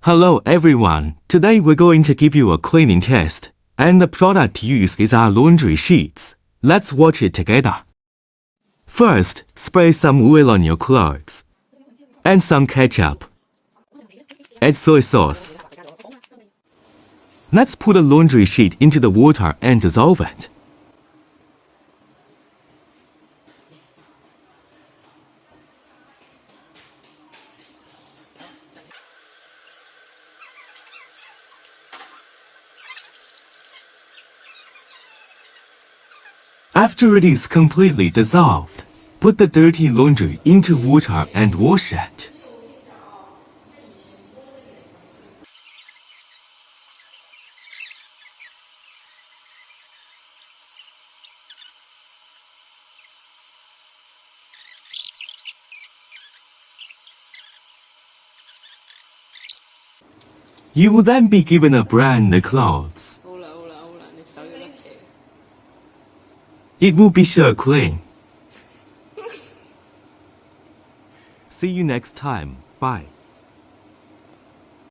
Hello everyone, today we're going to give you a cleaning test, and the product to use is our laundry sheets. Let's watch it together. First, spray some oil on your clothes. Add some ketchup. Add soy sauce. Let's put a laundry sheet into the water and dissolve it. After it is completely dissolved, put the dirty laundry into water and wash it. You will then be given a brand new clothes. It will be so clean. See you next time. Bye.